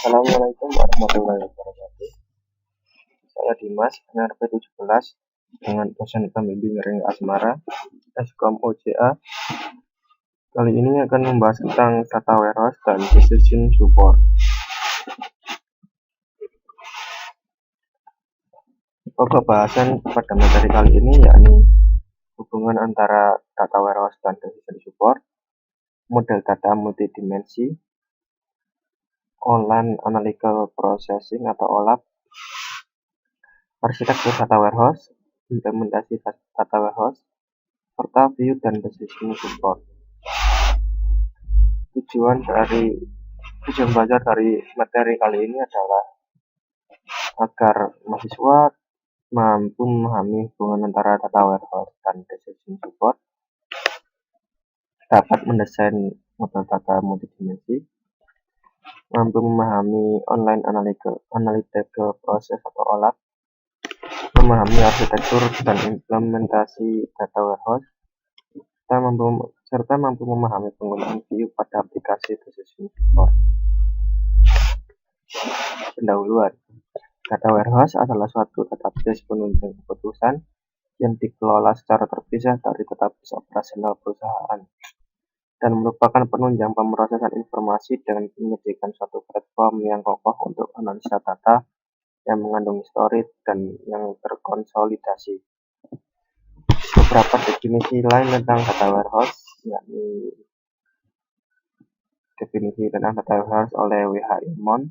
Assalamualaikum warahmatullahi wabarakatuh. Saya Dimas, NRP17 dengan dosen pembimbing Ring Asmara, Eskom OJA. Kali ini akan membahas tentang data warehouse dan decision support. Pokok bahasan pada materi kali ini yakni hubungan antara data warehouse dan decision support, model data multidimensi, online analytical processing atau OLAP, arsitektur data warehouse, implementasi data warehouse, serta view dan decision support. Tujuan belajar dari materi kali ini adalah agar mahasiswa mampu memahami hubungan antara data warehouse dan decision support, dapat mendesain model data multidimensi, mampu memahami online analytical process atau OLAP, memahami arsitektur dan implementasi data warehouse, serta mampu memahami penggunaan view pada aplikasi decision support. Pendahuluan. Data warehouse adalah suatu database penunjang keputusan yang dikelola secara terpisah dari database operasional perusahaan dan merupakan penunjang pemrosesan informasi dengan menyediakan suatu platform yang kokoh untuk analisa data yang mengandung histori dan yang terkonsolidasi. Beberapa definisi lain tentang data warehouse, yakni definisi tentang data warehouse oleh W.H. Inmon.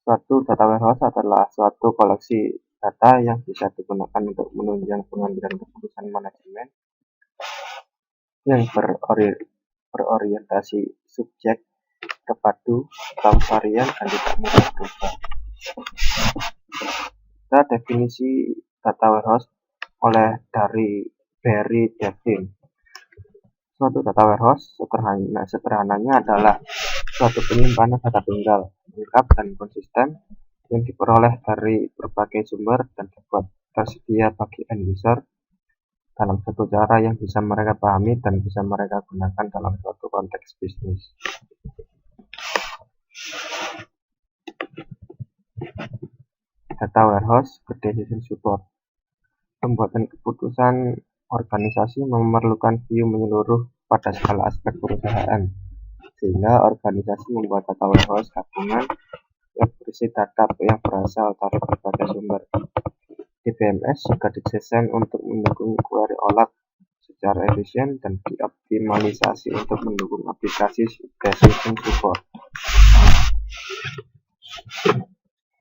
Suatu data warehouse adalah suatu koleksi data yang bisa digunakan untuk menunjang pengambilan keputusan manajemen yang berorientasi subjek, terpadu, atau varian dan tidak mudah berubah. Kita definisi data warehouse oleh dari Barry Devlin. Suatu data warehouse sederhananya adalah suatu penyimpanan data tunggal, lengkap dan konsisten yang diperoleh dari berbagai sumber dan dapat tersedia bagi end user dalam satu cara yang bisa mereka pahami dan bisa mereka gunakan dalam suatu konteks bisnis. Data warehouse ke decision support. Pembuatan keputusan organisasi memerlukan view menyeluruh pada segala aspek perusahaan, sehingga organisasi membuat data warehouse gabungan yang berisi data yang berasal dari berbagai sumber. DBMS juga didesain untuk mendukung query OLAP secara efisien dan dioptimalisasi untuk mendukung aplikasi decision support.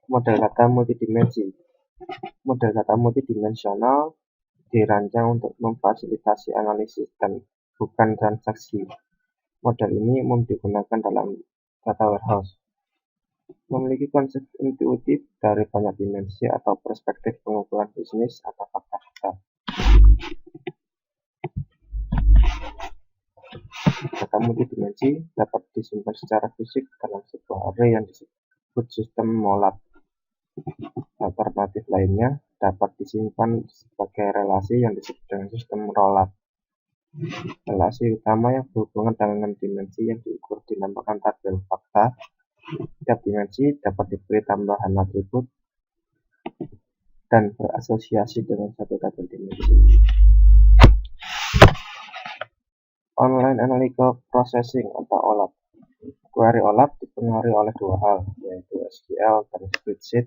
Model data multidimensi. Model data multidimensional dirancang untuk memfasilitasi analisis dan bukan transaksi. Model ini umum digunakan dalam data warehouse. Memiliki konsep intuitif dari banyak dimensi atau perspektif pengukuran bisnis atau fakta data. Data multidimensi dapat disimpan secara fisik dalam sebuah array yang disebut sistem OLAP. Alternatif lainnya dapat disimpan sebagai relasi yang disebut dengan sistem rollup. Relasi utama yang berhubungan dengan dimensi yang diukur dinamakan tabel fakta. Setiap dimensi dapat diberi tambahan atribut dan berasosiasi dengan satu tabel dimensi. Online Analytical Processing atau OLAP. Query OLAP dipengaruhi oleh dua hal, yaitu SQL dan spreadsheet.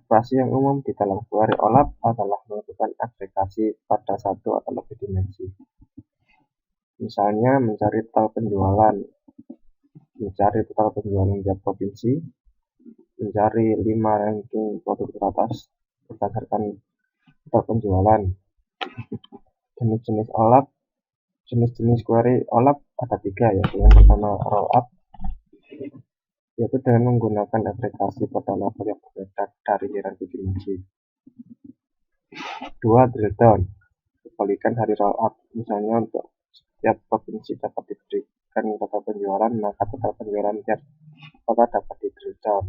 Operasi yang umum di dalam query OLAP adalah melakukan agregasi pada satu atau lebih dimensi. Misalnya mencari total penjualan tiap provinsi, mencari 5 ranking produk teratas berdasarkan total penjualan. Jenis-jenis OLAP, jenis-jenis query OLAP ada 3, yaitu yang pertama rollup, yaitu dengan menggunakan agregasi pada level yang berbeda dari hierarki dimensi. 2. Drill down, kebalikan dari rollup. Misalnya untuk setiap provinsi dapat diberikan total penjualan, maka total penjualan tiap kota dapat di drill down.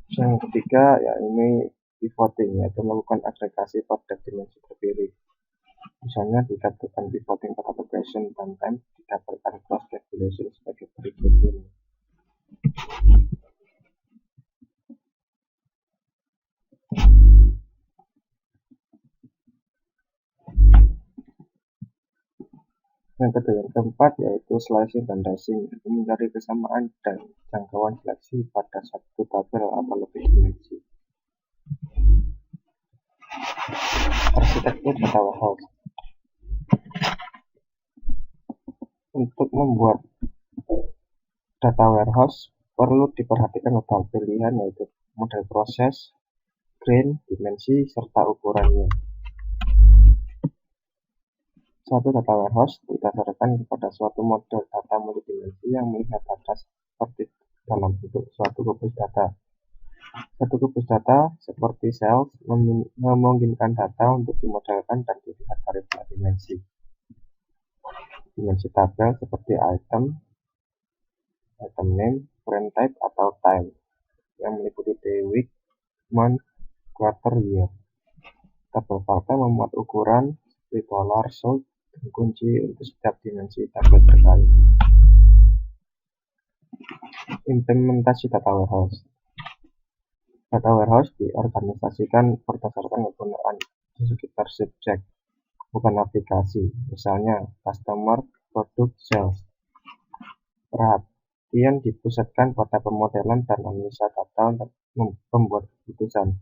Yang ketiga, ini pivoting, yaitu melakukan agregasi pada dimensi terpilih. Misalnya dikatakan pivoting pada location dan time didapatkan cross calculation sebagai berikut ini. Yang keempat yaitu slicing dan dicing, yaitu mencari kesamaan dan jangkauan seleksi pada satu tabel atau lebih dimensi. Arsitektur data warehouse. Untuk membuat data warehouse perlu diperhatikan beberapa pilihan, yaitu model proses, grain, dimensi, serta ukurannya. Suatu data warehouse didasarkan kepada suatu model data multidimensi yang melihat data seperti dalam bentuk suatu kubus data. Satu kubus data seperti sel memungkinkan data untuk dimodelkan dan dilihat dari banyak dimensi. Dimensi tabel seperti item name, frame type, atau time yang meliputi day, week, month, quarter, year. Tabel fakta memuat ukuran seperti dollar, sold, dan kunci untuk setiap dimensi tabel terkait. Implementasi data warehouse. Data warehouse diorganisasikan berdasarkan kegunaan di sekitar subjek, bukan aplikasi, misalnya customer, produk, sales. Perhatian dipusatkan pada pemodelan dan analisa data untuk membuat keputusan,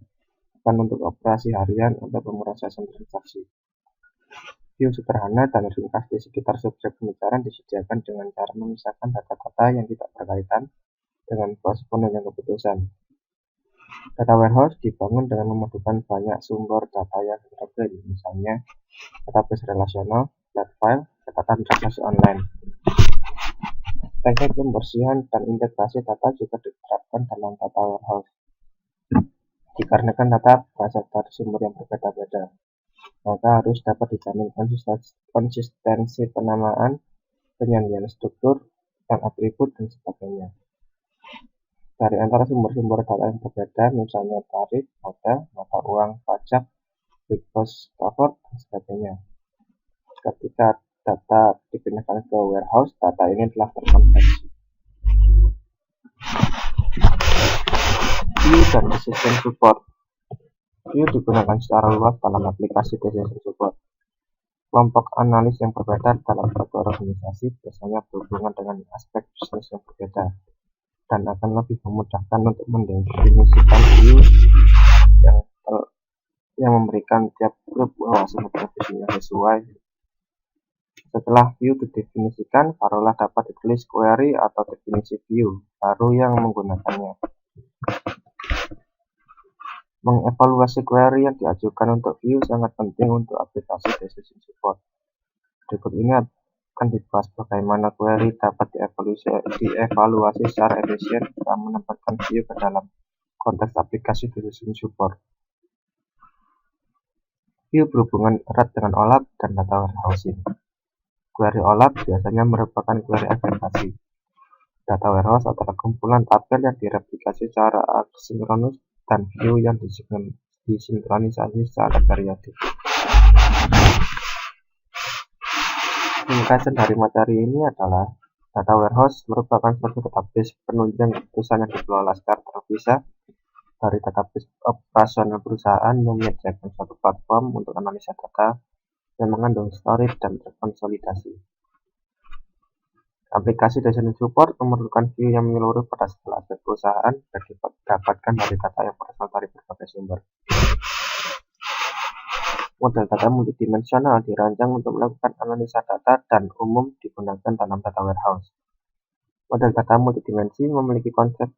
bukan untuk operasi harian atau pemrosesan transaksi. View sederhana dan ringkas di sekitar subjek pembicaraan disediakan dengan cara memisahkan data-data yang tidak berkaitan dengan proses penunjang keputusan. Data warehouse dibangun dengan memadukan banyak sumber data yang heterogen, misalnya database relasional, flat file, catatan transaksi online. Teknik pembersihan dan integrasi data juga diterapkan dalam data warehouse. Dikarenakan data berasal dari sumber yang berbeda-beda, maka harus dapat dijamin konsistensi penamaan, penyandian struktur, dan atribut, dan sebagainya. Dari antara sumber-sumber data yang berbeda, misalnya tarif, hotel, mata uang, pajak, big cost cover, dan sebagainya. Ketika data dipindahkan ke warehouse, data ini telah terkonversi. View dan decision support. View digunakan secara luas dalam aplikasi decision support. Kelompok analis yang berbeda dalam suatu organisasi biasanya berhubungan dengan aspek bisnis yang berbeda, dan akan lebih memudahkan untuk mendefinisikan view yang memberikan tiap grup wawasan profesi yang sesuai. Setelah view didefinisikan, barulah dapat ditulis query atau definisi view baru yang menggunakannya. Mengevaluasi query yang diajukan untuk view sangat penting untuk aplikasi decision support. Berikut ini akan dibahas bagaimana query dapat dievaluasi secara efisien dan menempatkan view ke dalam konteks aplikasi decision support. View berhubungan erat dengan OLAP dan data warehousing. Query OLAP biasanya merupakan query agregasi. Data warehouse adalah kumpulan tabel yang direplikasi secara asinkronus dan view yang disinkronisasi secara periodik. Ringkasan dari materi ini adalah data warehouse merupakan suatu database penunjang keputusan yang dikelola secara terpisah dari database operasional perusahaan yang menyediakan suatu platform untuk analisa data yang mengandung storage dan terkonsolidasi. Aplikasi decision support memerlukan view yang menyeluruh pada segala aspek perusahaan dan didapatkan dari data yang berasal dari berbagai sumber. Model data multidimensional dirancang untuk melakukan analisa data dan umum digunakan dalam data warehouse. Model data multidimensi memiliki konsep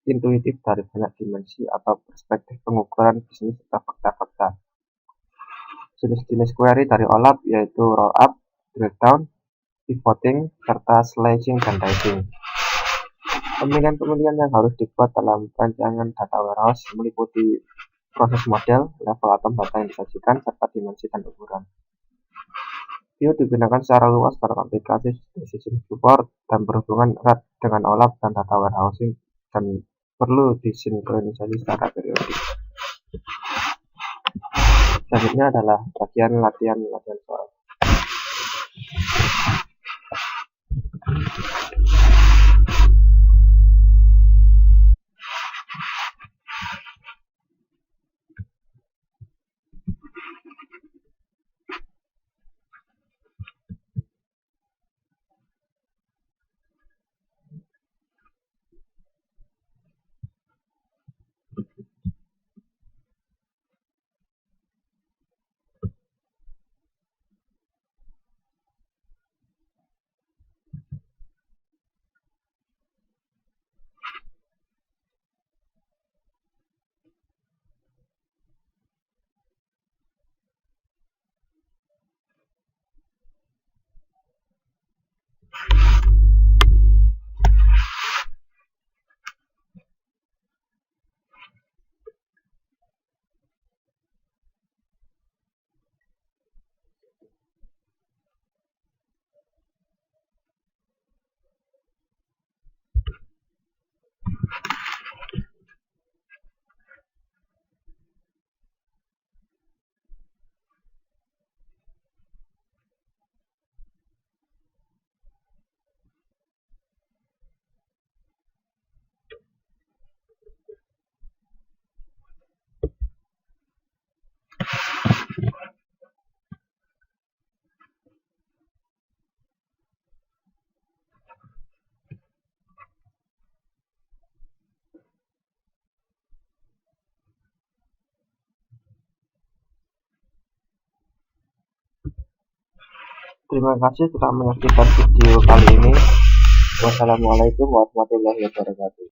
intuitif dari banyak dimensi atau perspektif pengukuran bisnis serta fakta-fakta. Jenis-jenis query dari OLAP yaitu rollup, drill down, pivoting, serta slicing dan dicing. Pemilihan-pemilihan yang harus dibuat dalam rancangan data warehouse meliputi proses model, level atom data yang disajikan, serta dimensi dan ukuran. View digunakan secara luas dalam aplikasi decision support dan berhubungan erat dengan OLAP dan data warehousing dan perlu disinkronisasi secara periodik. Selanjutnya adalah bagian latihan suara. Terima kasih telah menyaksikan video kali ini. Wassalamualaikum warahmatullahi wabarakatuh.